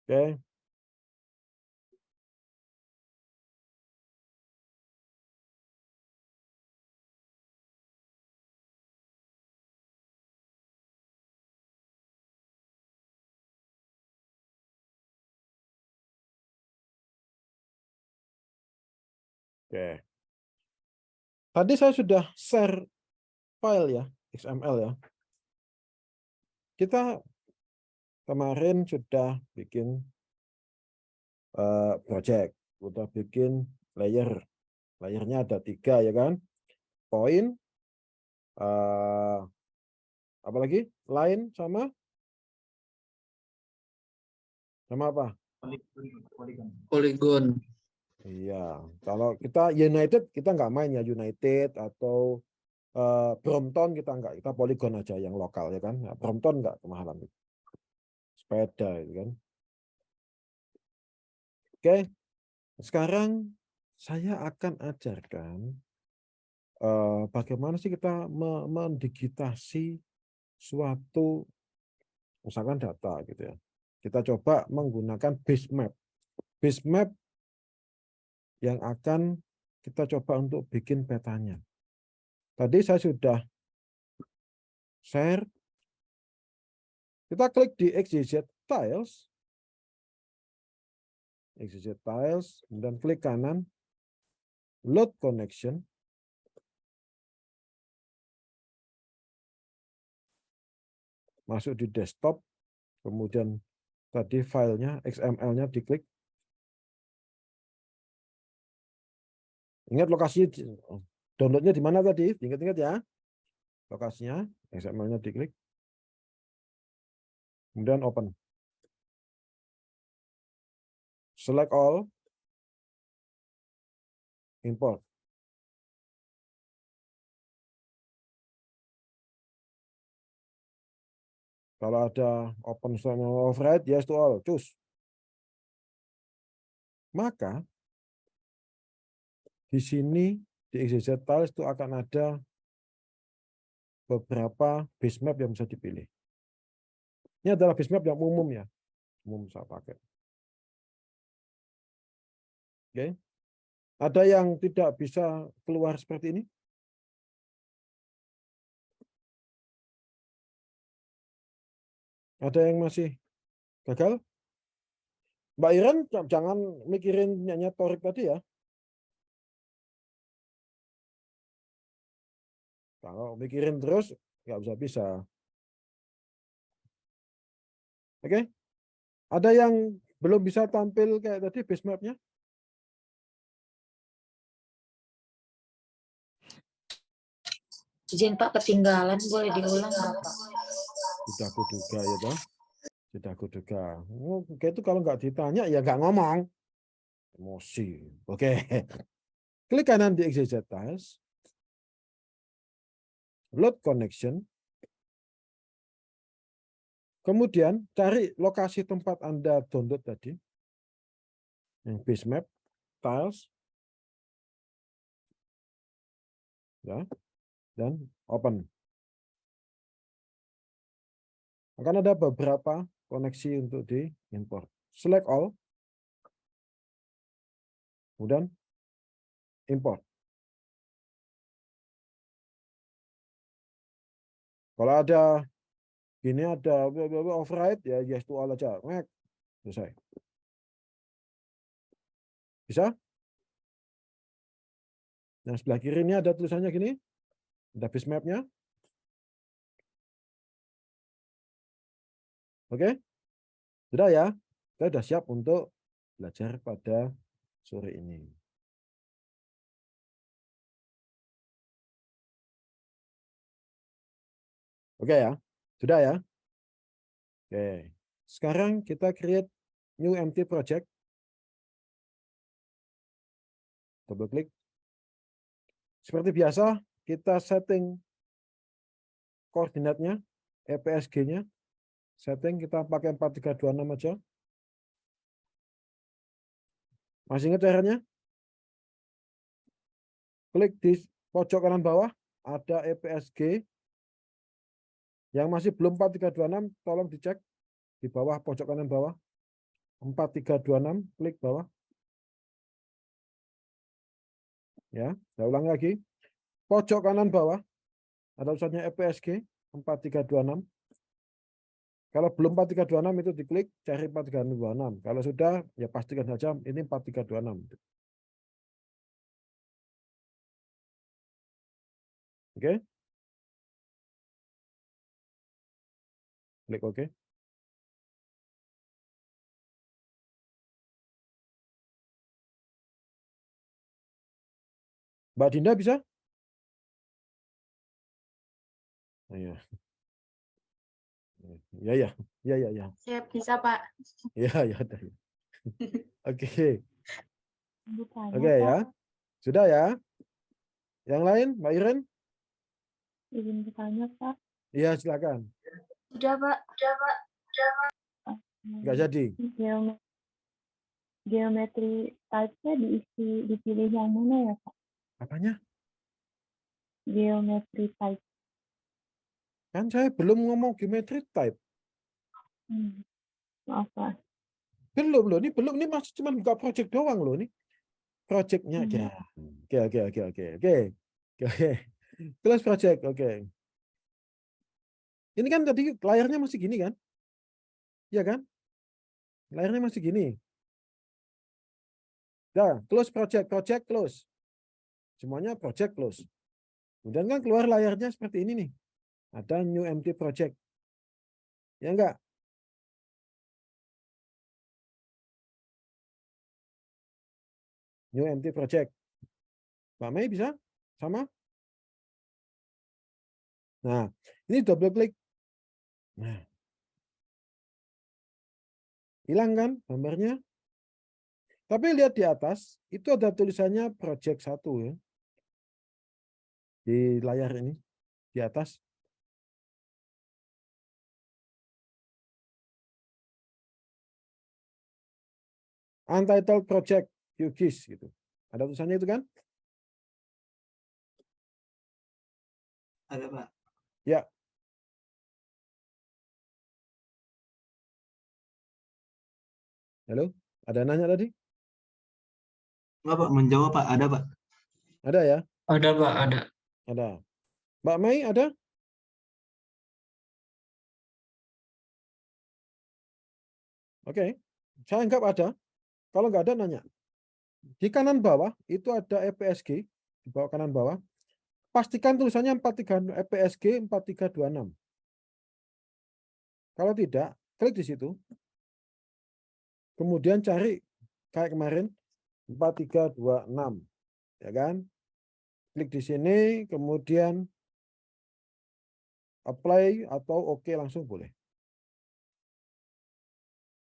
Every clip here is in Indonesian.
Oke. Oke. Tadi saya sudah share file ya, XML ya. Kita kemarin sudah bikin project, sudah bikin layer. Layernya ada 3 ya kan? Point, apalagi line sama apa? Polygon. Iya, kalau kita United kita nggak main ya, United atau Brompton kita nggak, kita Polygon aja yang lokal ya kan. Nah, Brompton nggak kemahalan, sepeda itu kan. Oke, sekarang saya akan ajarkan bagaimana sih kita mendigitasi suatu misalkan data gitu ya. Kita coba menggunakan base map. Base map yang akan kita coba untuk bikin petanya. Tadi saya sudah share. Kita klik di XYZ Tiles. XYZ Tiles, kemudian klik kanan, Load Connection. Masuk di desktop, kemudian tadi filenya, XML-nya diklik. Ingat lokasinya, downloadnya di mana tadi? Ingat-ingat ya. Lokasinya, XML-nya diklik. Kemudian open. Select all. Import. Kalau ada open sama override, yes to all. Choose. Maka di sini di XYZ Tiles itu akan ada beberapa base map yang bisa dipilih. Ini adalah base map yang umum ya. Umum saya pakai. Oke. Ada yang tidak bisa keluar seperti ini? Ada yang masih gagal? Mbak Iren jangan mikirin nyanyi Torik tadi ya. Kalau mikirin terus nggak bisa. Oke. Ada yang belum bisa tampil kayak tadi base map-nya? Izin Pak, ketinggalan, boleh diulang nggak Pak? Sudah kuduga ya toh. Sudah kuduga. Oh, kayak itu kalau nggak ditanya ya nggak ngomong. Emosi. Oke. Klik kanan di XYZ Tiles. Load connection. Kemudian cari lokasi tempat Anda download tadi. Yang base map, tiles. Ya. Dan open. Akan ada beberapa koneksi untuk diimport. Select all. Kemudian import. Kalau ada gini ada override ya yes to all aja. Selesai. Bisa? Yang sebelah kiri ini ada tulisannya gini. Ada base map-nya. Oke? Sudah ya? Kita sudah siap untuk belajar pada sore ini. Oke ya? Sudah ya? Oke. Sekarang kita create new empty project. Double klik. Seperti biasa, kita setting koordinatnya, EPSG-nya. Setting kita pakai 4326 aja. Masih ingat caranya? Klik di pojok kanan bawah, ada EPSG. Yang masih belum 4326, tolong dicek di bawah pojok kanan bawah. 4326, klik bawah. Ya, saya ulang lagi. Pojok kanan bawah, ada tulisannya EPSG 4326. Kalau belum 4326 itu diklik, cari 4326. Kalau sudah, ya pastikan saja ini 4326. Oke? Klik OK. Mbak Dinda bisa? Oh, ya. Ya, ya. Ya, ya, ya. Saya bisa, Pak. Ya, ya, ya. Oke. Bukannya, Oke ya. Pak, Sudah ya. Yang lain, Mbak Iren? izin bertanya, Pak. Iya, silakan. Sudah, Pak. Nggak jadi. Geometri type-nya dipilih yang mana ya, Pak? Apanya? Geometri type. Kan saya belum ngomong geometry type. Maaf, Pak. Belum loh, ini belum. Ini masih cuma buka project doang loh. Ini projectnya aja. Oke, oke, oke, oke, oke. Oke. Close project, oke. Ini kan tadi layarnya masih gini kan? Iya kan? Layarnya masih gini. Nah, close project, project close. Semuanya project close. Kemudian kan keluar layarnya seperti ini nih. Ada new empty project. Ya enggak? New empty project. Mbak Mei bisa? Sama? Nah, ini double klik. Nah, hilang kan gambarnya? Tapi lihat di atas, itu ada tulisannya project 1 ya. Di layar ini, di atas. Untitled project QGIS gitu. Ada tulisannya itu kan? Ada, Pak. Ya. Halo? Ada yang nanya tadi? Enggak, Pak. Menjawab, Pak. Ada, Pak. Ada ya? Ada, Pak, ada. Ada. Mbak Mei ada? Oke. Saya anggap ada. Kalau nggak ada, nanya. Di kanan bawah, itu ada EPSG. Di bawah kanan bawah. Pastikan tulisannya 43, EPSG 4326. Kalau tidak, klik di situ. Kemudian cari kayak kemarin 4326. Ya kan? Klik di sini, kemudian apply atau oke langsung boleh.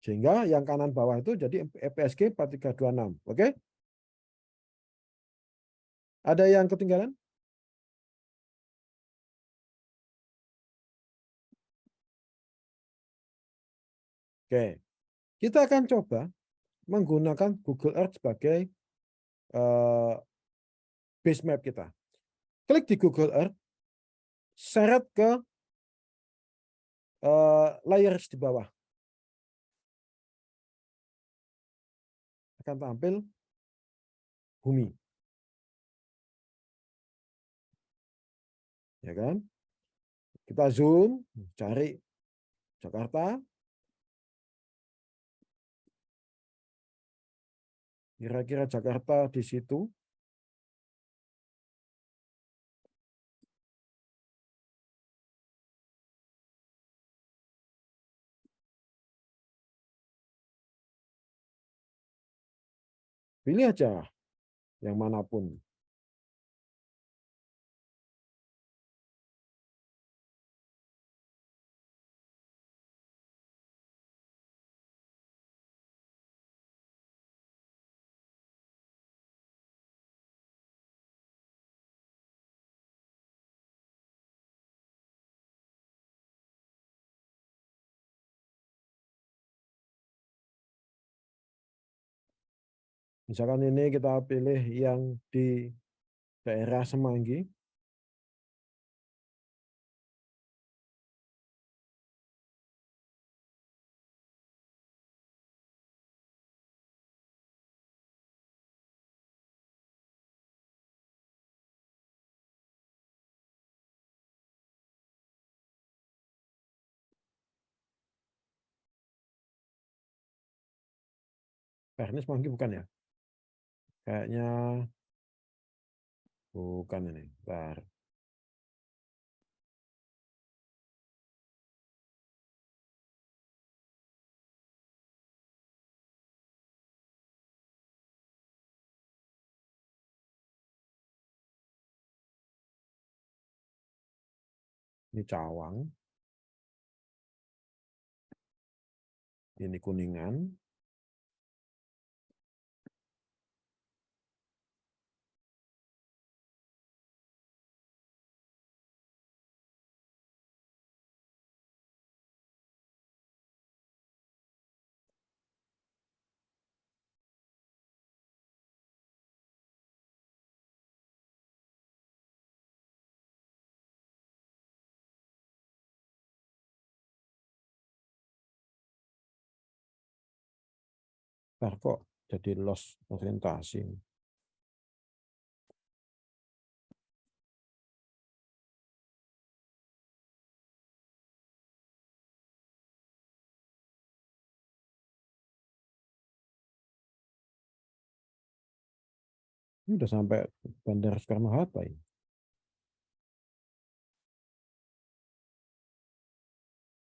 Sehingga yang kanan bawah itu jadi EPSG 4326. Oke? Ada yang ketinggalan? Oke. Kita akan coba menggunakan Google Earth sebagai base map kita. Klik di Google Earth, seret ke layers di bawah. Akan tampil bumi. Ya kan? Kita zoom, cari Jakarta. Kira-kira Jakarta di situ. Pilih aja yang manapun. Misalkan ini kita pilih yang di daerah Semanggi. Fairness mungkin bukan ya? Kayaknya bukan ini. Bentar. Ini Cawang. Ini Kuningan. Bentar, kok jadi lost orientasi. Ini udah sampai Bandara Soekarno-Hatta ini.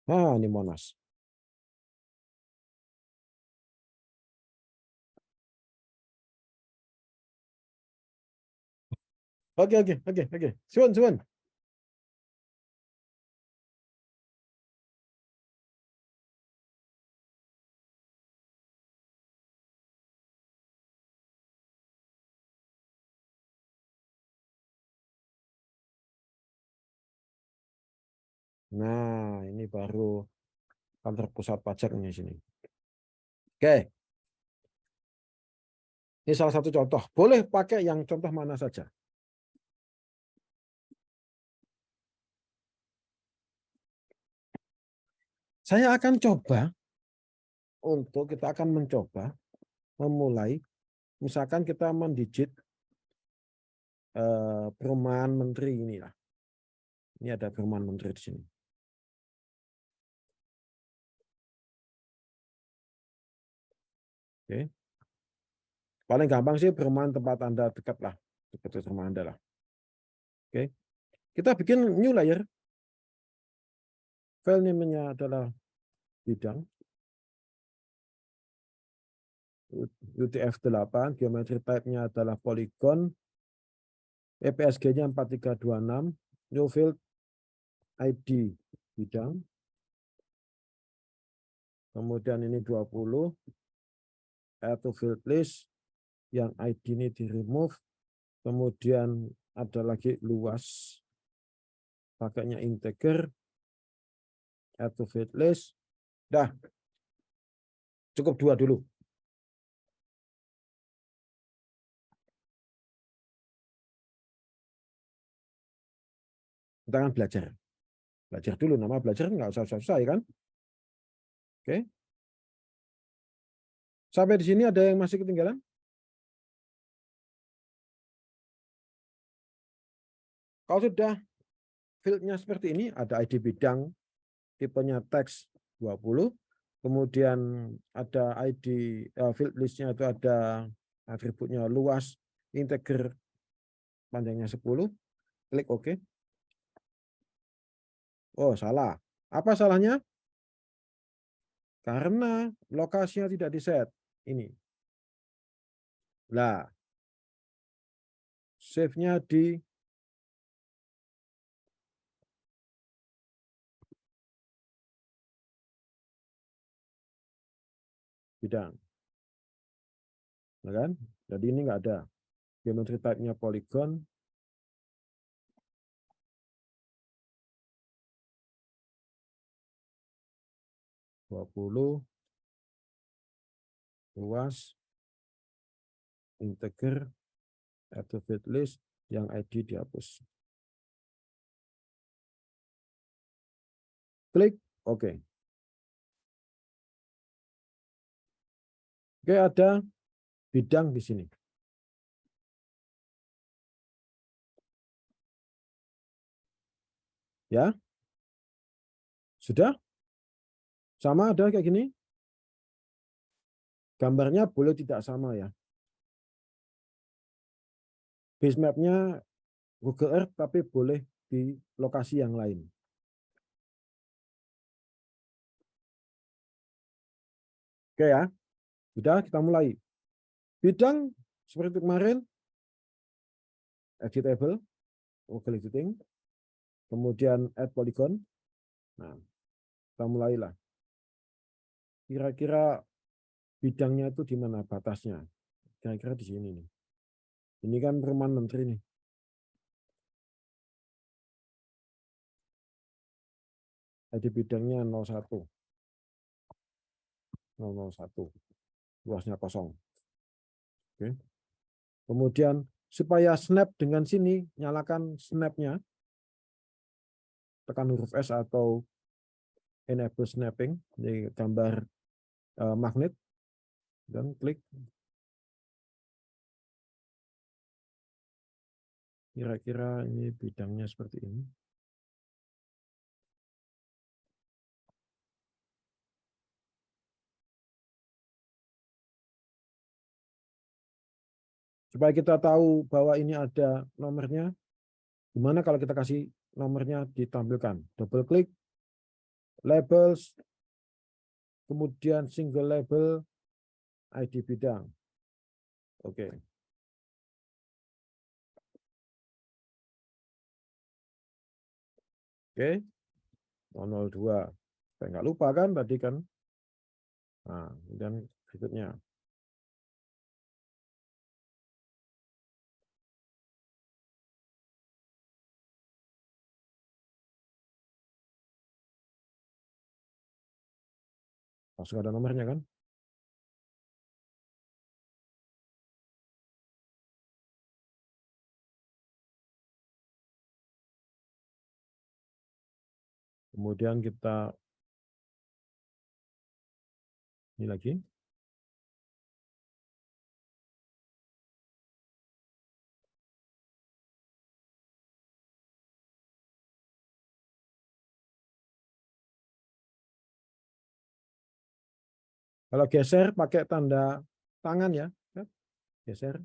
Ah, ini Monas. Oke. Suwun. Nah, ini baru kantor pusat pajaknya sini. Oke. Ini salah satu contoh. Boleh pakai yang contoh mana saja. Saya akan coba kita akan mencoba memulai, misalkan kita mendigit perumahan menteri inilah. Ini ada perumahan menteri di sini. Oke. Paling gampang sih perumahan tempat Anda dekat lah, dekat rumah Anda lah. Oke. Kita bikin new layer. File name-nya adalah bidang. UTF-8, geometry type-nya adalah polygon. EPSG-nya 4326, new field ID bidang. Kemudian ini 20, add to field list, yang ID ini di remove. Kemudian ada lagi luas, pakainya integer, add to field list. Dah, cukup 2 dulu. Kita akan belajar. Belajar dulu, nama belajar nggak usah susah ya kan? Oke. Sampai di sini ada yang masih ketinggalan? Kalau sudah fieldnya seperti ini, ada ID bidang, tipenya teks 20, kemudian ada ID field listnya itu ada atributnya luas, integer, panjangnya 10, klik OK. Oh, salah. Apa salahnya? Karena lokasinya tidak di-set. Ini. Nah, save-nya di bidang. Nah, kan? Jadi ini nggak ada. Geometry type-nya polygon. Luas, integer, atau field list, yang ID dihapus. Klik OK. Oke, ada bidang di sini. Ya. Sudah? Sama ada kayak gini? gambarnya boleh tidak sama ya. Base map-nya Google Earth tapi boleh di lokasi yang lain. Oke ya, sudah kita mulai. Bidang seperti kemarin, editable, Google Editing, kemudian add polygon. Nah, kita mulailah. Kira-kira bidangnya itu di mana batasnya? Kira-kira di sini nih. Ini kan perumahan menteri nih. Jadi bidangnya 01. 001. Luasnya kosong. Oke. Kemudian supaya snap dengan sini, nyalakan snap-nya. Tekan huruf S atau enable snapping. Ini gambar magnet. Dan klik. Kira-kira ini bidangnya seperti ini. Supaya kita tahu bahwa ini ada nomornya, gimana kalau kita kasih nomornya ditampilkan? Double klik, labels, kemudian single label, ID bidang. Oke. Oke, 002. Saya nggak lupa kan tadi kan. Nah, dan berikutnya. Langsung ada nomornya kan. Kemudian kita ini lagi. Kalau geser pakai tanda tangan ya. Geser.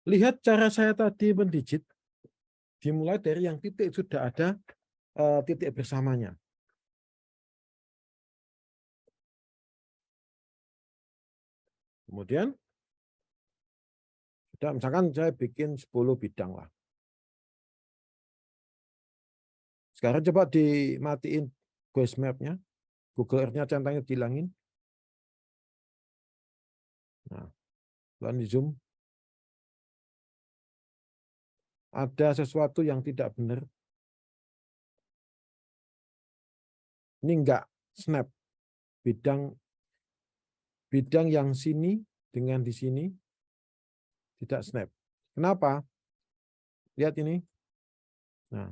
Lihat cara saya tadi mendigit. Dimulai dari yang titik sudah ada titik bersamanya. Kemudian sudah misalkan saya bikin 10 bidang lah. Sekarang coba dimatiin Google Map-nya. Google Earth-nya centangnya dihilangin. Nah, lalu di zoom. Ada sesuatu yang tidak benar. Ini enggak snap. Bidang yang sini dengan di sini tidak snap. Kenapa? Lihat ini. Nah,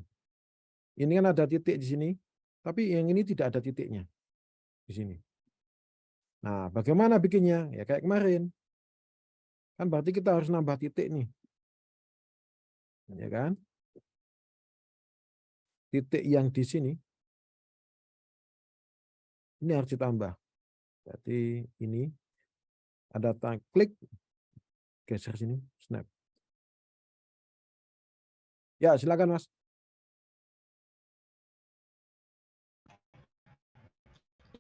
ini kan ada titik di sini, tapi yang ini tidak ada titiknya di sini. Nah, bagaimana bikinnya? Ya kayak kemarin. Kan berarti kita harus nambah titik nih. Ya kan? Titik yang di sini ini harus ditambah. Berarti ini ada klik, geser sini, snap. Ya, silakan Mas.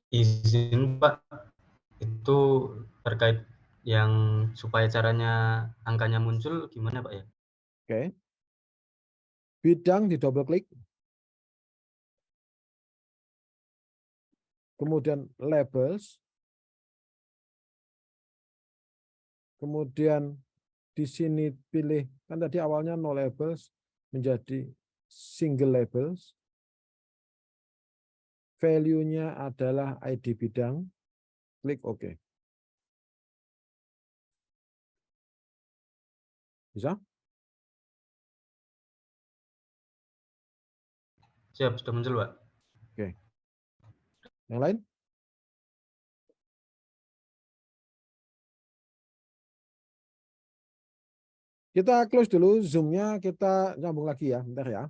Izin Pak, itu terkait yang supaya caranya angkanya muncul gimana Pak ya? Oke. Bidang di double klik. Kemudian labels. Kemudian di sini pilih, kan tadi awalnya no labels menjadi single labels. Value-nya adalah ID bidang. Klik OK. Bisa? Siap, sudah muncul Pak. Oke. Yang lain? Kita close dulu Zoom-nya, kita nyambung lagi ya, bentar ya.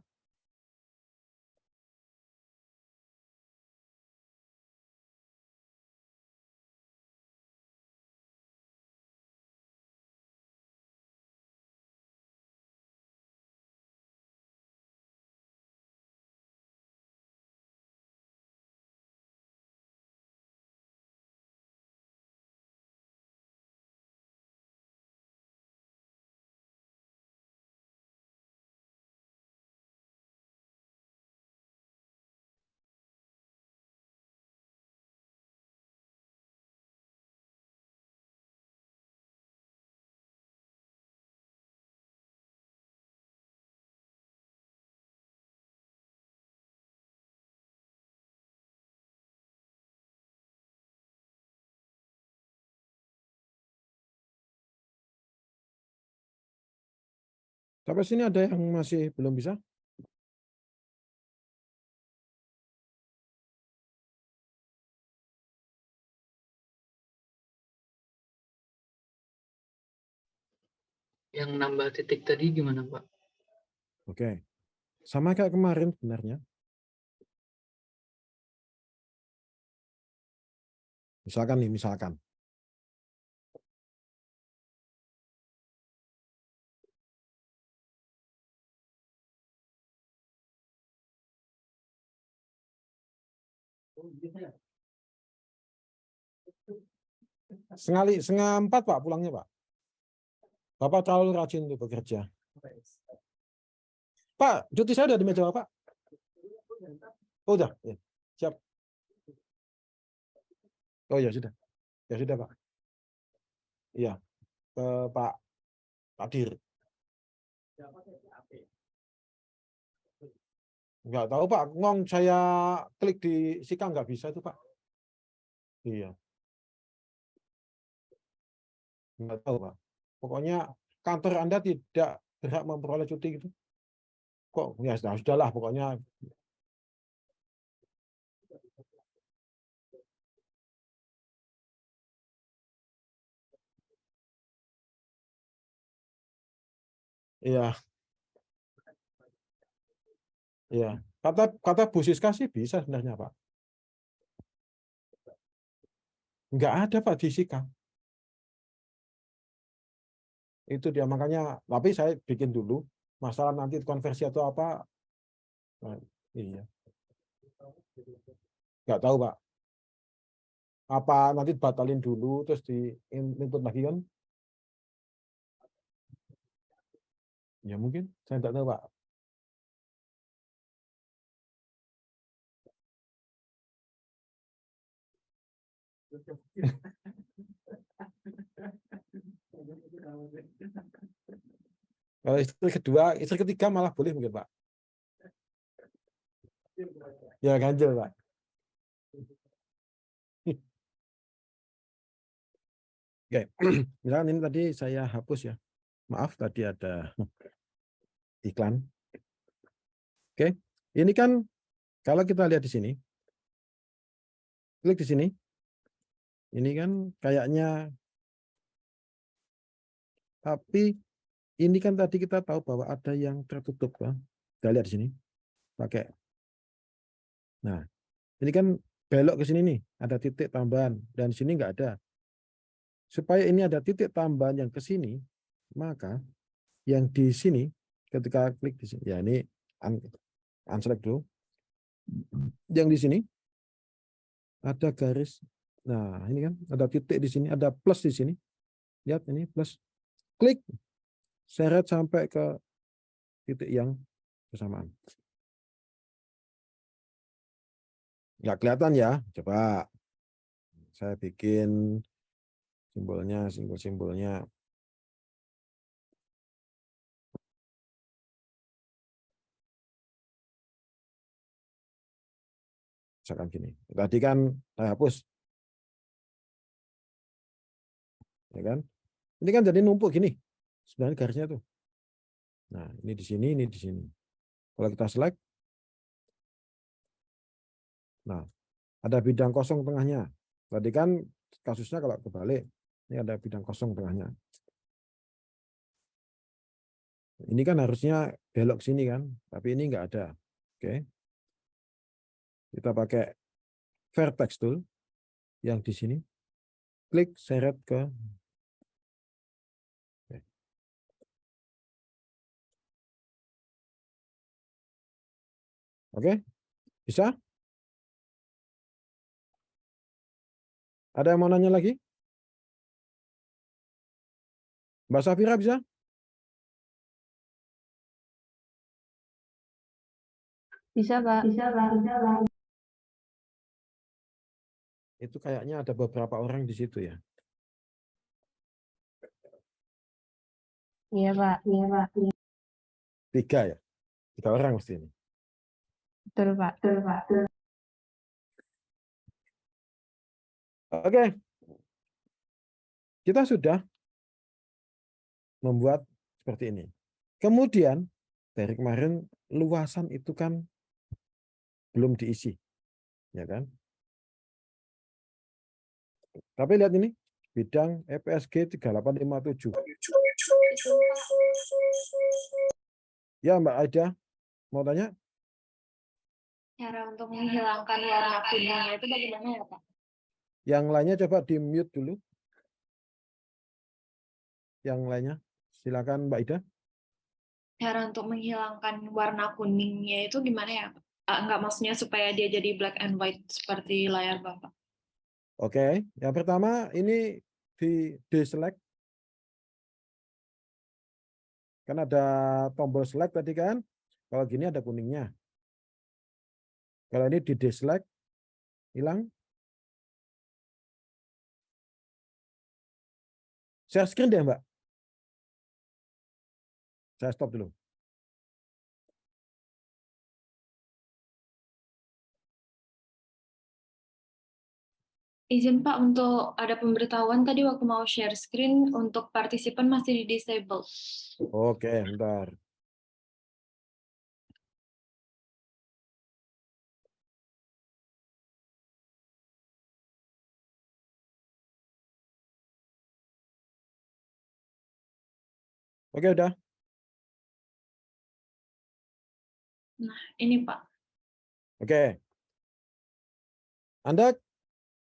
Sampai sini ada yang masih belum bisa? Yang nambah titik tadi gimana, Pak? Oke. Sama kayak kemarin sebenarnya. Misalkan nih, misalkan. Setengah 4 Pak pulangnya Pak. Bapak terlalu rajin untuk bekerja. Pak, cuti saya udah di meja Bapak. Oh, udah. Ya. Siap. Oh ya sudah. Ya sudah Pak. Iya. Ke Pak Dir. Enggak tahu Pak. Ngong saya klik di Sikang nggak bisa itu Pak. Iya. Enggak tahu Pak. Pokoknya kantor Anda tidak berhak memperoleh cuti gitu. Kok ya sudahlah pokoknya. Iya. Iya. Kata Bu Siska sih bisa sebenarnya Pak. Enggak ada Pak di Sikang. Itu dia makanya, tapi saya bikin dulu masalah nanti konversi atau apa. Nah, iya. Nggak tahu Pak. Apa nanti batalin dulu terus di input lagi kan? Ya mungkin, saya nggak tahu Pak. Kalau istri kedua, istri ketiga malah boleh mungkin, Pak. Ya, ganjil, Pak. Oke, misalkan ini tadi saya hapus ya. Maaf, tadi ada iklan. Oke, ini kan kalau kita lihat di sini, klik di sini, ini kan kayaknya, tapi ini kan tadi kita tahu bahwa ada yang tertutup, kan? Kita lihat di sini, pakai. Nah, ini kan belok ke sini nih, ada titik tambahan, dan di sini nggak ada. Supaya ini ada titik tambahan yang ke sini, maka yang di sini, ketika klik di sini, ya ini unselect dulu. Yang di sini ada garis. Nah, ini kan ada titik di sini, ada plus di sini. Lihat ini plus. Klik, seret sampai ke titik yang bersamaan. Nggak kelihatan ya? Coba saya bikin simbolnya, simbol-simbolnya. Misalkan gini. Tadi kan saya hapus. Ya kan? Ini kan jadi numpuk gini. Sebenarnya garisnya tuh. Nah, ini di sini, ini di sini. Kalau kita select, nah, ada bidang kosong tengahnya. Tadi kan kasusnya kalau kebalik, ini ada bidang kosong tengahnya. Ini kan harusnya belok sini kan, tapi ini nggak ada. Oke. Kita pakai vertex tool yang di sini. Klik, seret ke. Oke, bisa? Ada yang mau nanya lagi? Mbak Safira bisa? Bisa, Pak. Itu kayaknya ada beberapa orang di situ ya. Iya, Pak. 3 ya? 3 orang mesti ini. Betul, Pak. Oke. Kita sudah membuat seperti ini. Kemudian dari kemarin luasan itu kan belum diisi. Ya kan? Tapi lihat ini, bidang EPSG 3857. Ya, Mbak Aida, mau tanya? Cara untuk menghilangkan warna kuningnya itu bagaimana ya, Pak? Yang lainnya coba di-mute dulu. Yang lainnya, silakan Mbak Ida. Cara untuk menghilangkan warna kuningnya itu gimana ya, Pak? Enggak, maksudnya supaya dia jadi black and white seperti layar Bapak. Oke, yang pertama ini di deselect. Kan ada tombol select tadi kan. Kalau gini ada kuningnya. Kalau ini di deselect, hilang. Share screen deh, Mbak. Saya stop dulu. Izin Pak, untuk ada pemberitahuan tadi waktu mau share screen untuk partisipan masih di disable. Oke, bentar. Oke, udah. Nah, ini Pak. Oke. Anda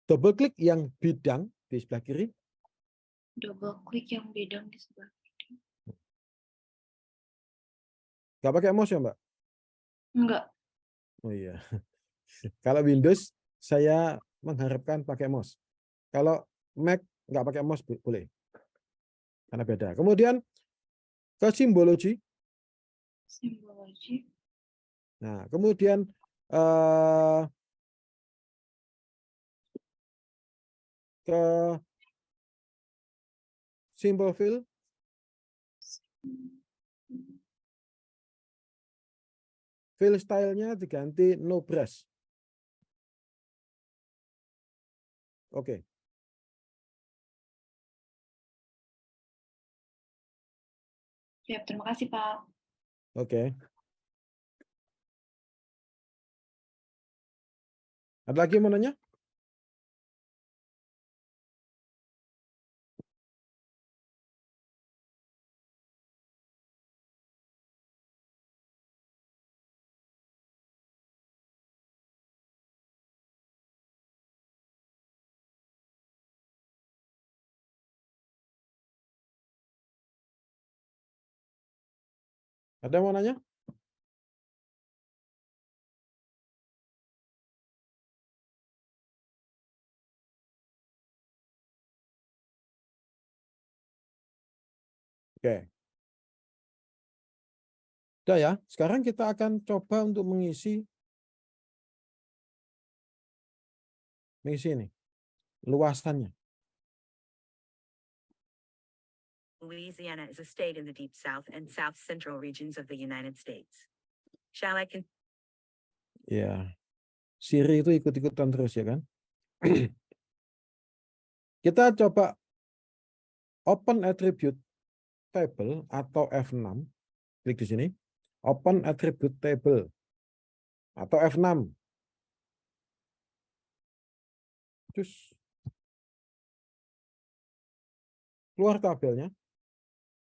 double klik yang bidang di sebelah kiri. Double klik yang bidang di sebelah. Nggak pakai mouse ya, Mbak? Enggak. Oh iya. Kalau Windows, saya mengharapkan pakai mouse. Kalau Mac, nggak pakai mouse, boleh. Karena beda. Kemudian, ke simbologi. Simbologi. Nah, kemudian ke simple fill. Fill style-nya diganti no brush. Oke. Siap, terima kasih Pak. Oke. Ada lagi yang mau nanya? Ada yang mau nanya? Oke. Udah ya, sekarang kita akan coba untuk mengisi ini, luasannya. Louisiana is a state in the deep south and south central regions of the United States. Shall I continue? Ya, Siri itu ikut-ikutan terus ya kan? Kita coba open attribute table atau F6. Klik di sini. Open attribute table atau F6. Terus keluar tabelnya.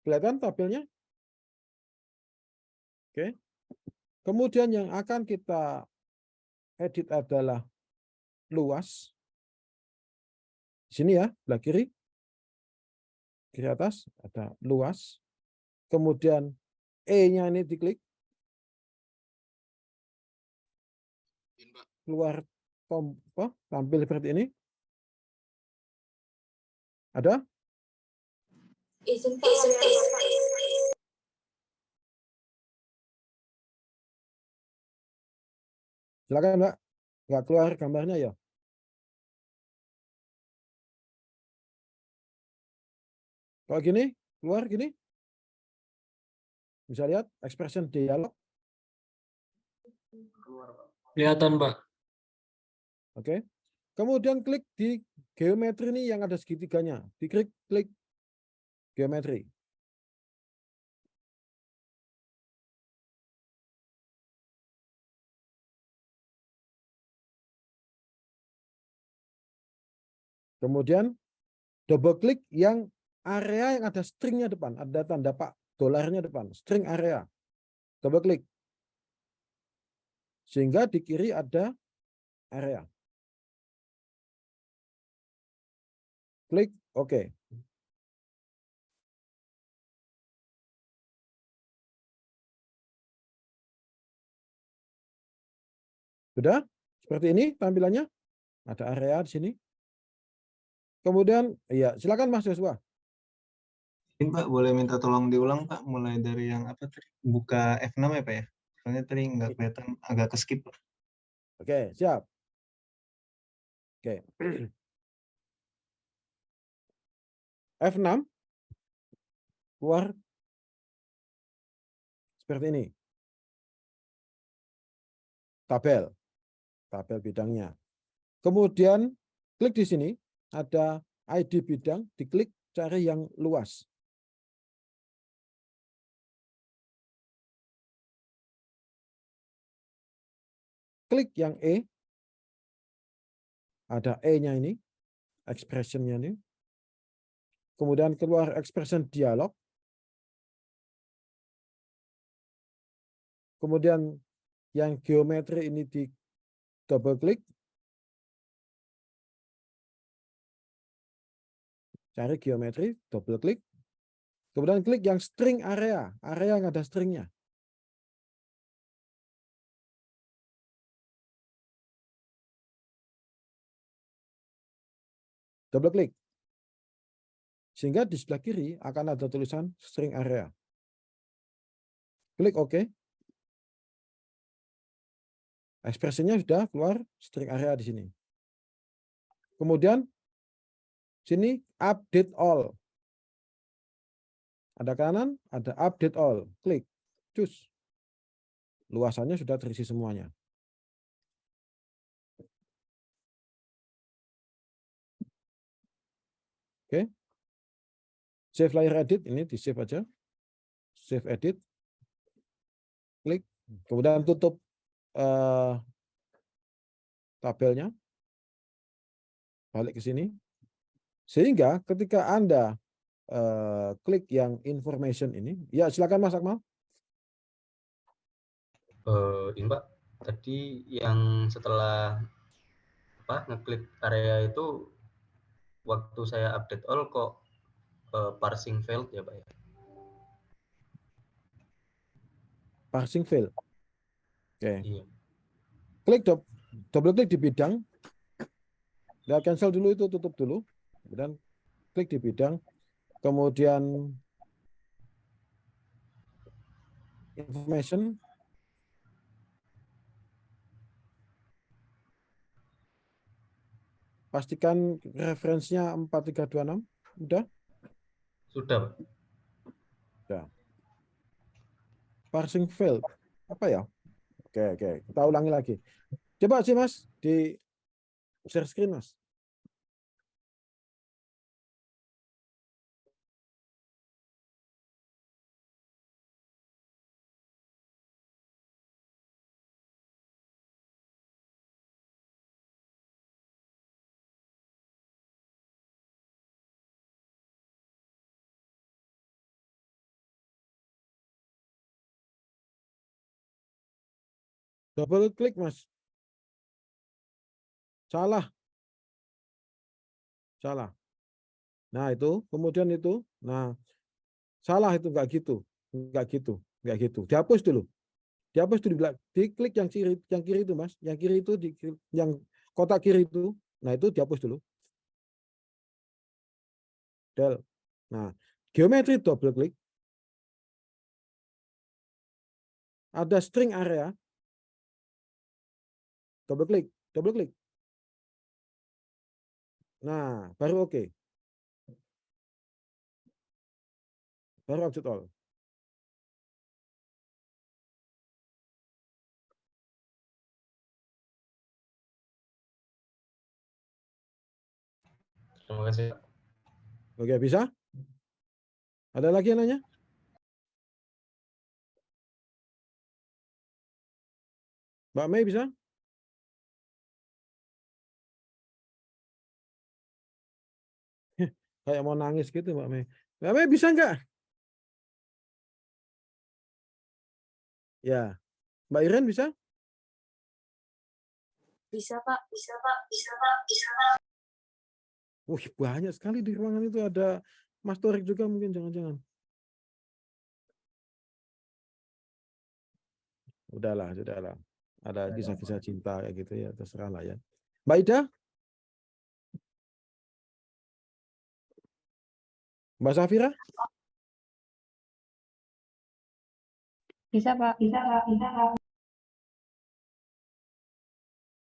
Kelihatan tabelnya? Oke. Kemudian yang akan kita edit adalah luas. Di sini ya, sebelah kiri. Kiri atas ada luas. Kemudian E-nya ini diklik. Keluar tampil seperti ini. Ada? Silakan Mbak. Nggak keluar gambarnya ya? Kalau gini, keluar gini. Bisa lihat expression dialog. Kelihatan, Pak. Oke. Kemudian klik di geometri ini yang ada segitiganya. Diklik klik geometri. Kemudian double klik yang area yang ada stringnya depan, ada tanda Pak dolarnya depan, string area. Double klik. Sehingga di kiri ada area. Klik OK. Sudah? Seperti ini tampilannya. Ada area di sini. Kemudian, ya silakan Mas Joshua. Ini Pak, boleh minta tolong diulang Pak, mulai dari yang apa tadi? Buka F6 ya Pak ya? Soalnya tadi nggak kelihatan, agak ke-skip Pak. Oke, siap. Oke. F6 keluar seperti ini. Tabel bidangnya. Kemudian klik di sini, ada ID bidang, diklik cari yang luas. Klik yang E, ada E-nya ini, expression-nya ini. Kemudian keluar expression dialog. Kemudian yang geometri ini di double klik. Cari geometri, double klik. Kemudian klik yang string area, area yang ada stringnya. Double klik. Sehingga di sebelah kiri akan ada tulisan string area. Klik OK. Ekspresinya sudah keluar string area di sini. Kemudian Sini update all. Ada kanan, ada update all. Klik, cus. Luasannya sudah terisi semuanya. Oke. Save layer edit, ini di save aja. Save edit. Klik, kemudian tutup tabelnya. Balik ke sini. Sehingga ketika Anda klik yang information ini, ya silakan Mas Akmal. Ini Pak, tadi yang setelah ngeklik area itu waktu saya update all kok parsing failed ya Pak ya? Parsing fail. Oke. Iya. Klik double klik di bidang. Lihat cancel dulu itu, tutup dulu. Kemudian klik di bidang. Kemudian information. Pastikan referensinya 4326. Udah? Sudah Pak. Udah. Parsing failed. Apa ya? Oke. Kita ulangi lagi. Coba sih Mas, di share screen Mas. Double klik Mas. Salah. Nah itu, kemudian itu. Nah, salah itu enggak gitu. Dihapus dulu. Diklik yang kiri itu Mas. Yang kiri itu yang kotak kiri itu. Nah, itu dihapus dulu. Del. Nah, geometri double klik. Ada string area. Double klik. Nah, baru oke. Baru update all. Terima kasih Pak. Oke, bisa? Ada lagi yang nanya? Mbak Mei bisa? Kayak mau nangis gitu Mbak Mei. Mbak Mei bisa nggak? Ya. Mbak Iren bisa? Bisa Pak. Wih, banyak sekali di ruangan itu. Ada Mas Torik juga mungkin, jangan-jangan. Sudahlah. Ada kisah-kisah cinta kayak gitu ya, terserah lah ya. Mbak Ida? Mbak Safira? Bisa, Pak.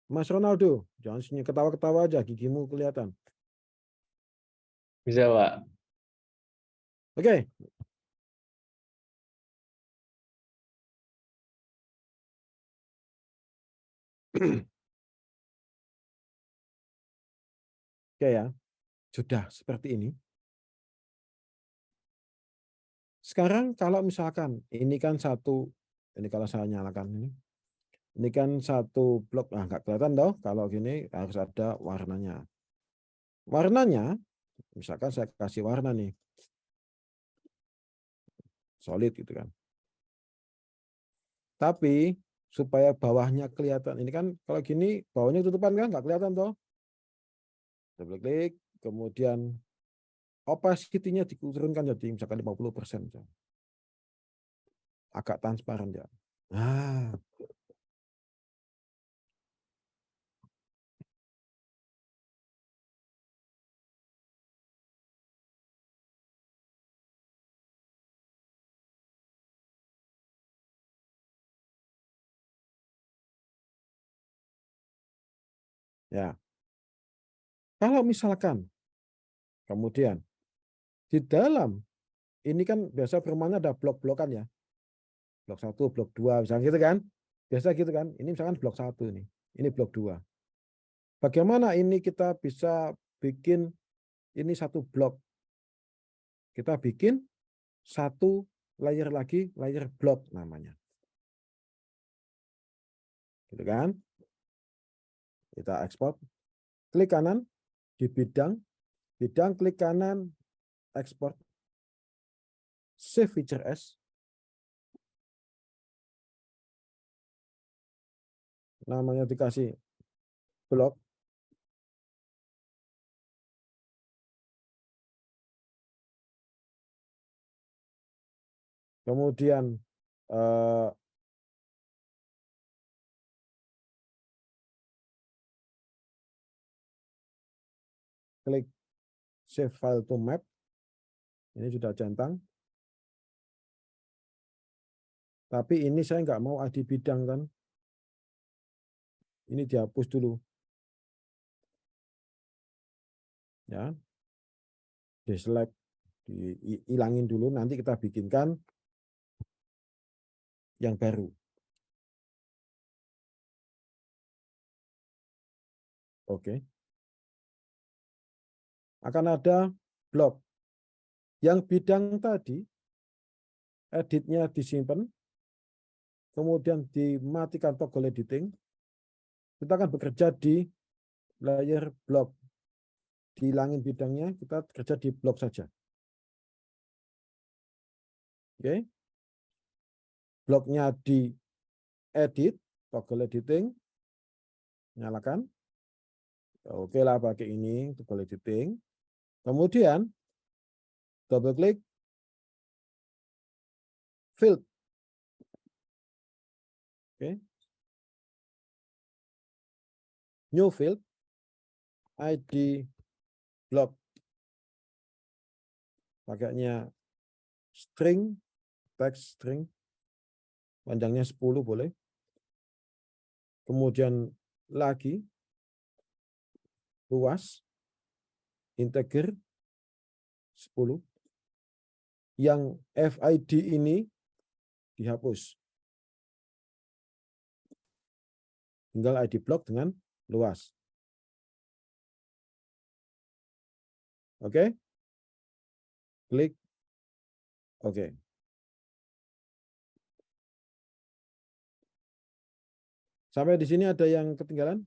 Mas Ronaldo? Jangan senyum, ketawa-ketawa aja, gigimu kelihatan. Bisa, Pak. Oke. Oke ya. Sudah seperti ini. Sekarang kalau misalkan ini kan ini kalau saya nyalakan ini kan satu blok, nggak kelihatan toh, kalau gini harus ada warnanya. Warnanya, misalkan saya kasih warna nih, solid gitu kan. Tapi supaya bawahnya kelihatan, ini kan kalau gini bawahnya tutupan kan, nggak kelihatan toh. Double klik, kemudian opacity-nya diturunkan jadi misalkan 50%. Agak transparan ya. Nah, ya. Kalau misalkan Kemudian di dalam ini kan biasa perumahannya ada blok-blokan ya. Blok 1, blok 2, misalnya gitu kan. Biasa gitu kan. Ini misalkan blok 1 nih. Ini blok 2. Bagaimana ini kita bisa bikin ini satu blok? Kita bikin satu layer lagi, layer blok namanya. Gitu kan? Kita ekspor. Klik kanan di bidang, klik kanan, ekspor. Save feature as. Namanya dikasih blok. Kemudian klik save file to map. Ini sudah centang. Tapi ini saya nggak mau ID bidang kan. Ini dihapus dulu. Ya. Deselect, dihilangin dulu. Nanti kita bikinkan yang baru. Oke. Akan ada blok. Yang bidang tadi, editnya disimpan, kemudian dimatikan toggle editing. Kita akan bekerja di layer blok. Dihilangin bidangnya, kita kerja di blok saja. Oke. Bloknya di edit, toggle editing, nyalakan. Oke lah pakai ini, toggle editing. Kemudian double klik field. Oke. New field, ID block. Pakainya string, text string. Panjangnya 10 boleh. Kemudian lagi luas, integer 10. Yang FID ini dihapus. Tinggal ID block dengan luas. Oke. Klik. Oke. Sampai di sini ada yang ketinggalan?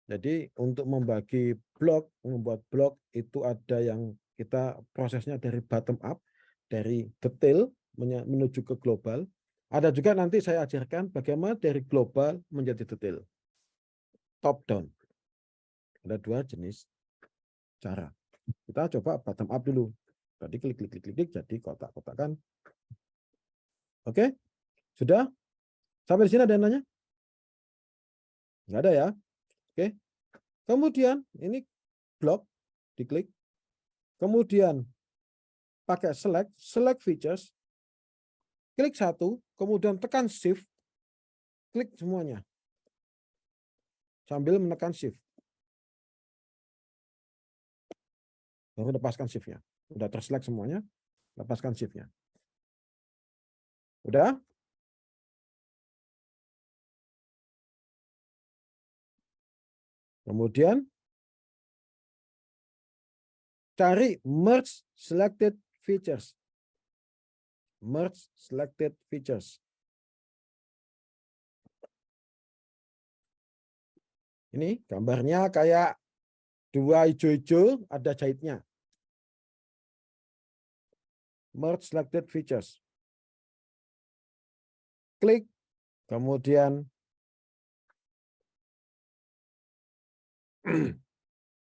Jadi untuk membagi blok, membuat blok itu ada yang kita prosesnya dari bottom up, dari detail menuju ke global. Ada juga nanti saya ajarkan bagaimana dari global menjadi detail. Top down. Ada dua jenis cara. Kita coba bottom up dulu. Tadi klik jadi kotak-kotakan. Oke? Sudah? Sampai di sini ada yang nanya? Enggak ada ya? Oke. Kemudian ini blok diklik. Kemudian pakai select features. Klik satu, kemudian tekan shift. Klik semuanya. Sambil menekan shift. Lalu lepaskan shift-nya. Udah terselect semuanya, lepaskan shift-nya. Udah? Kemudian cari merge selected features. Merge selected features. Ini gambarnya kayak dua hijau-hijau, ada jahitnya. Merge selected features. Klik, kemudian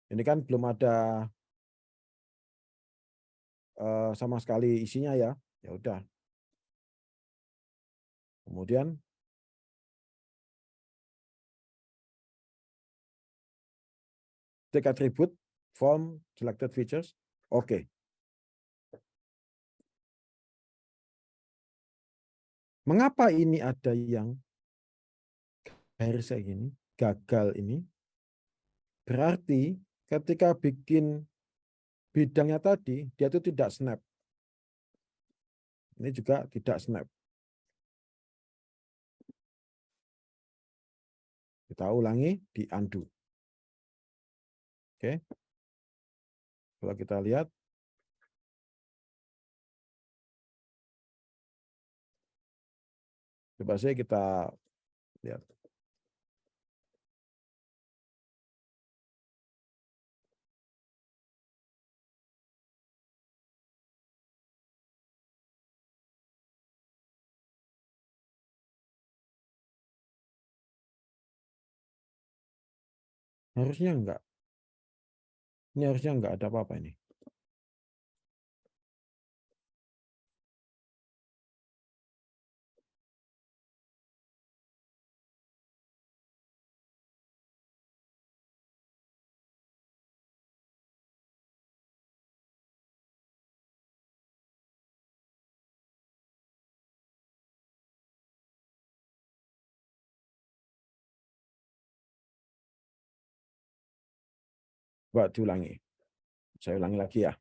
ini kan belum ada sama sekali isinya ya. Ya udah. Kemudian take attribute from selected features. Oke. Mengapa ini ada yang garis kayak gini, gagal ini? Berarti ketika bikin bidangnya tadi, dia itu tidak snap. Ini juga tidak snap. Kita ulangi di undo. Oke. Kalau kita lihat, coba saja kita lihat. Harusnya enggak. Ini harusnya enggak ada apa-apa ini. Coba diulangi. Saya ulangi lagi ya.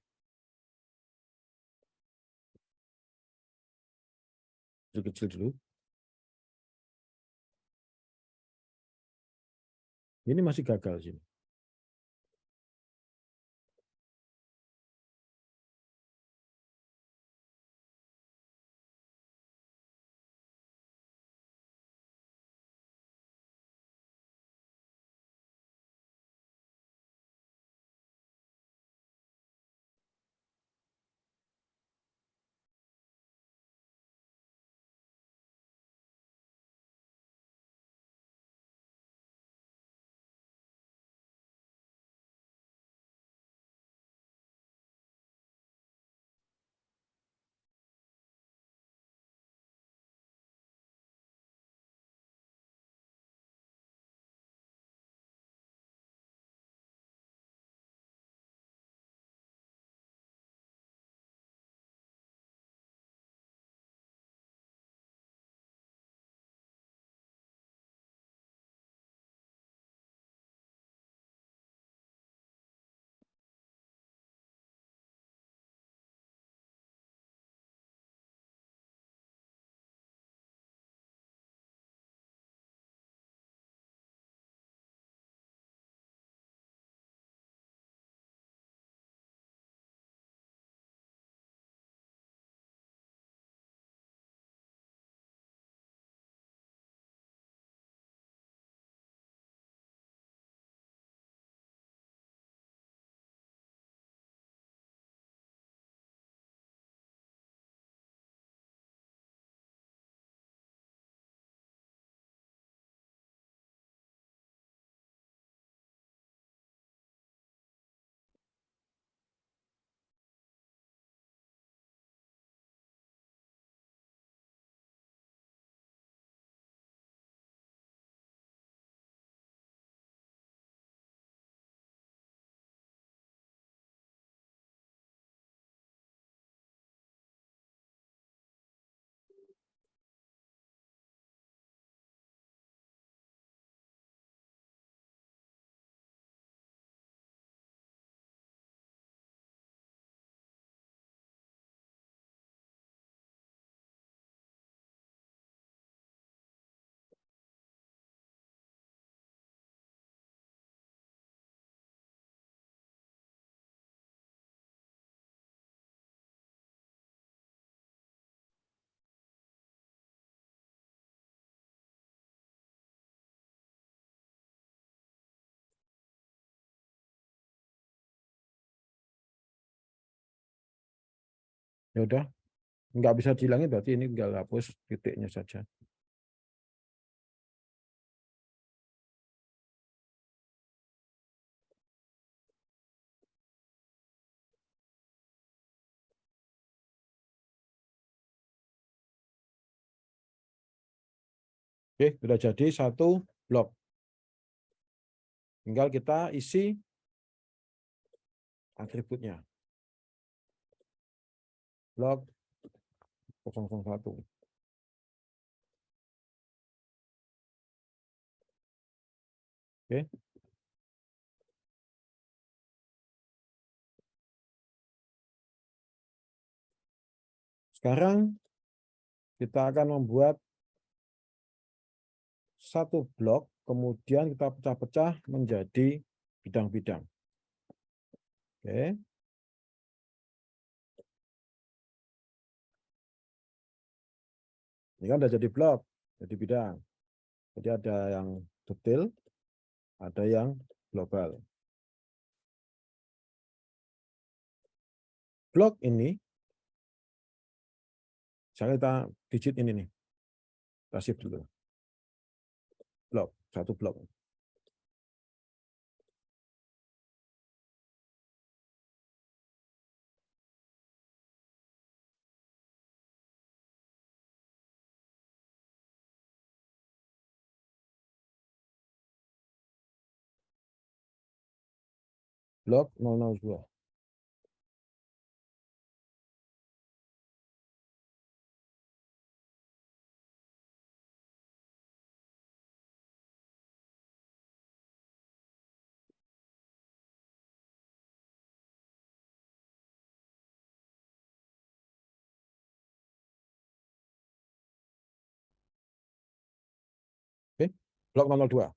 Kecil-kecil dulu. Ini masih gagal sini. Ya udah, nggak bisa dihilangin berarti ini tinggal hapus titiknya saja. Oke, sudah jadi satu blok. Tinggal kita isi atributnya. Blok 001. Oke. Sekarang kita akan membuat satu blok, kemudian kita pecah-pecah menjadi bidang-bidang. Oke. Ini kan udah jadi blok, jadi bidang. Jadi ada yang detail, ada yang global. Blok ini, misalnya kita digit ini nih. Kita shift dulu. Blok, satu blok. Blok 002. Oke, blok 002.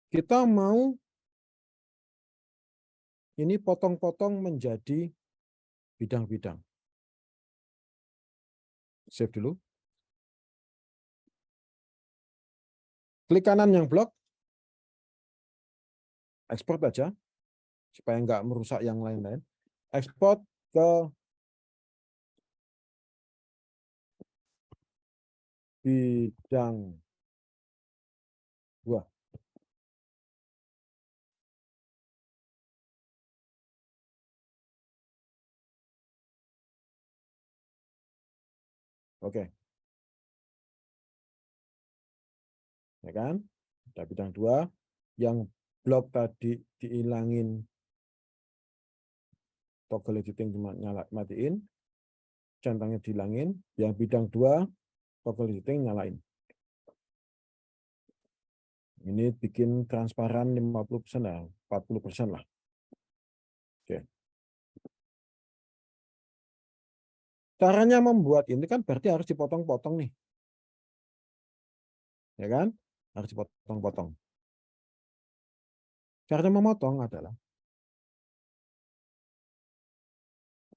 Kita mau ini potong-potong menjadi bidang-bidang. Save dulu. Klik kanan yang blok, ekspor aja, supaya nggak merusak yang lain-lain. Ekspor ke bidang 2. Oke. Ya kan? Ada bidang 2 yang blok tadi dihilangin toggle editing cuma matiin, centangnya dihilangin, yang bidang 2 toggle editing nyalain. Ini bikin transparan 50% lah, 40% lah. Oke. Caranya membuat ini kan berarti harus dipotong-potong nih. Ya kan? Harus dipotong-potong. Caranya memotong adalah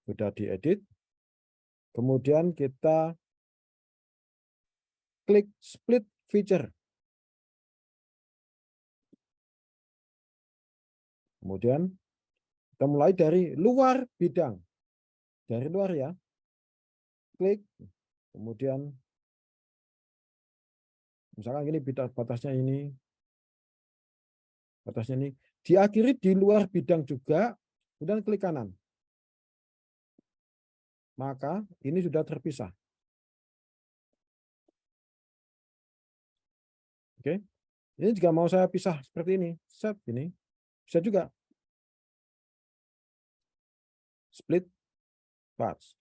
sudah diedit, kemudian kita klik split feature. Kemudian kita mulai dari luar bidang. Dari luar ya. Klik, kemudian misalkan gini batasnya ini. Batasnya ini. Diakhiri di luar bidang juga, kemudian klik kanan. Maka ini sudah terpisah. Oke. Ini juga mau saya pisah seperti ini. Set ini. Bisa juga. Split parts.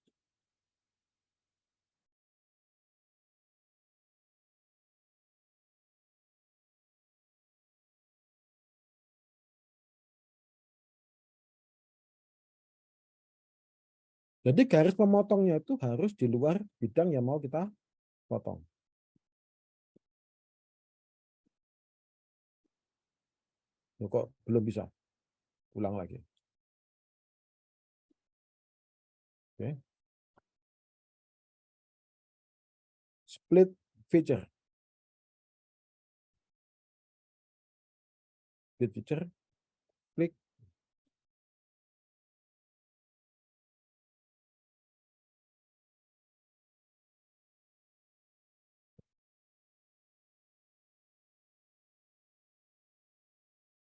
Jadi garis pemotongnya itu harus di luar bidang yang mau kita potong. Loh, kok belum bisa? Ulang lagi. Oke. Split feature. Split feature. Klik.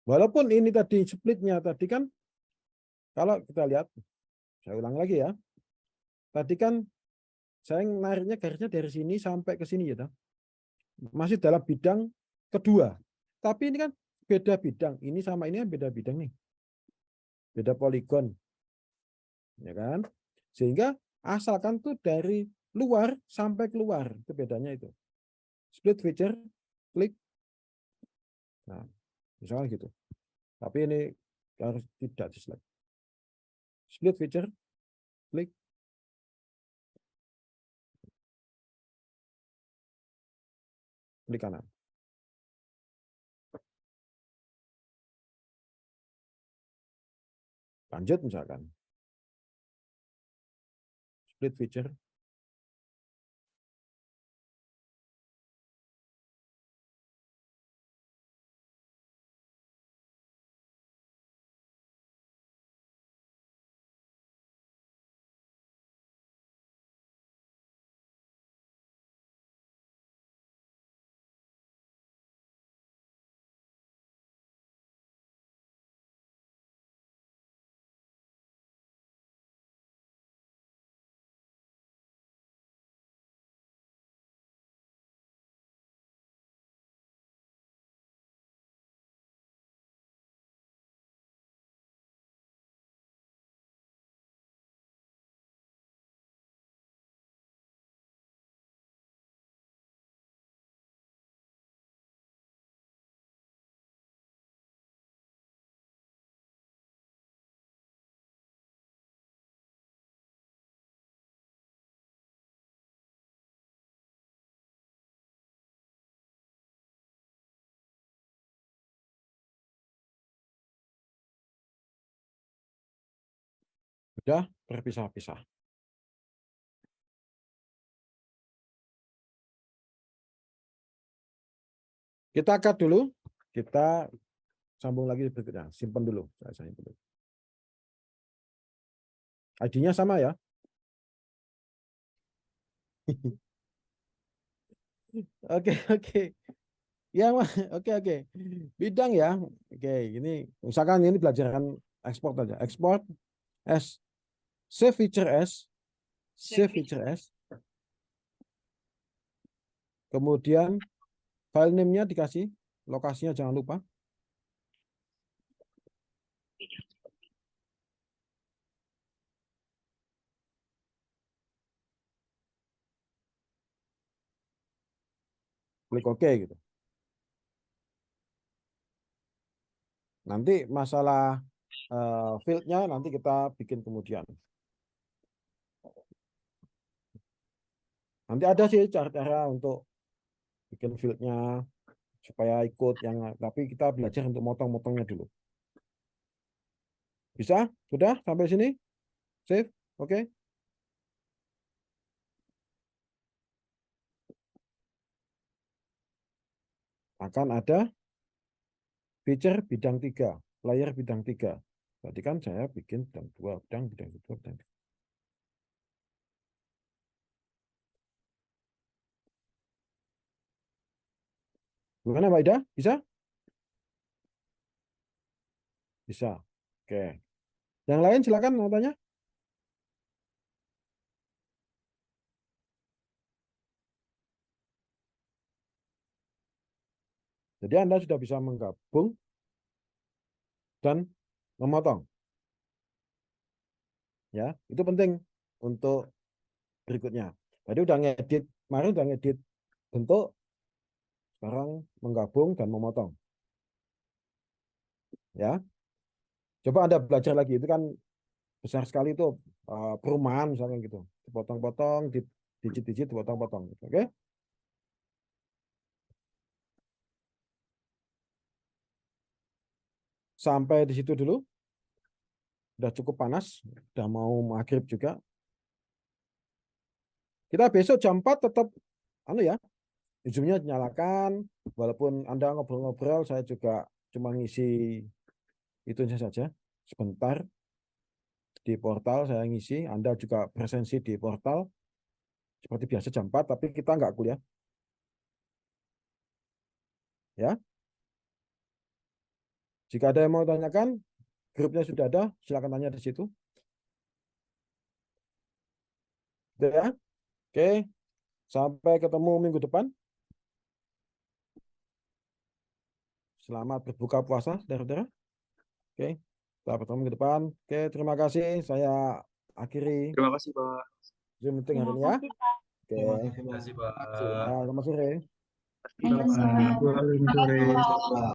Walaupun ini tadi splitnya tadi kan, kalau kita lihat, saya ulang lagi ya. Tadi kan saya nariknya garisnya dari sini sampai ke sini ya. Masih dalam bidang kedua. Tapi ini kan beda bidang. Ini sama ini kan beda bidang nih. Beda poligon. Ya kan? Sehingga asalkan tuh dari luar sampai keluar. Itu bedanya itu. Split feature, klik. Nah, misalnya gitu. Tapi ini harus tidak diselect. Split feature. Klik. Klik kanan. Lanjut misalkan. Split feature. Sudah terpisah-pisah. Kita cut dulu. Kita sambung lagi berikutnya. Simpan dulu. Saya simpan dulu. ID-nya sama ya. Oke, oke. Ya, oke. Bidang ya. Oke, ini misalkan ini pelajaran ekspor aja. Ekspor as save feature as save feature as. Kemudian file name-nya dikasih, lokasinya jangan lupa. Klik OK gitu. Nanti masalah field-nya nanti kita bikin kemudian. Nanti ada sih cara-cara untuk bikin field-nya supaya ikut yang, tapi kita belajar untuk motong-motongnya dulu. Bisa? Sudah sampai sini? Save? Oke. Akan ada feature bidang 3, layer bidang 3. Berarti kan saya bikin bidang 2, bidang 2, bidang 3. Gimana Mbak Ida? Bisa? Bisa. Oke. Yang lain silakan mau tanya. Jadi Anda sudah bisa menggabung dan memotong. Ya, itu penting untuk berikutnya. Tadi udah ngedit, kemarin udah ngedit bentuk, sekarang menggabung dan memotong. Ya. Coba Anda belajar lagi, itu kan besar sekali itu perumahan misalnya gitu. Dipotong-potong, digit-digit, dipotong-potong. Oke? Sampai di situ dulu. Udah cukup panas, udah mau maghrib juga. Kita besok jam 4 tetap ya, Zoom-nya nyalakan, walaupun Anda ngobrol-ngobrol, saya juga cuma ngisi itunya saja sebentar di portal, saya ngisi, Anda juga presensi di portal seperti biasa jam 4, tapi kita nggak kuliah. Ya. Jika ada yang mau tanyakan, grupnya sudah ada, silakan tanya di situ. Ya. Oke. Sampai ketemu minggu depan. Selamat berbuka puasa, saudara-saudara. Oke. Sampai ketemu minggu depan. Oke, terima kasih. Saya akhiri Terima kasih, Pak. Zoom meeting hari Terima ini ya. kasih, Pak. Oke. Terima kasih, Terima kasih, Pak. Pak. Ya, selamat sore. Selamat sore. Selamat sore. Terima kasih, Pak.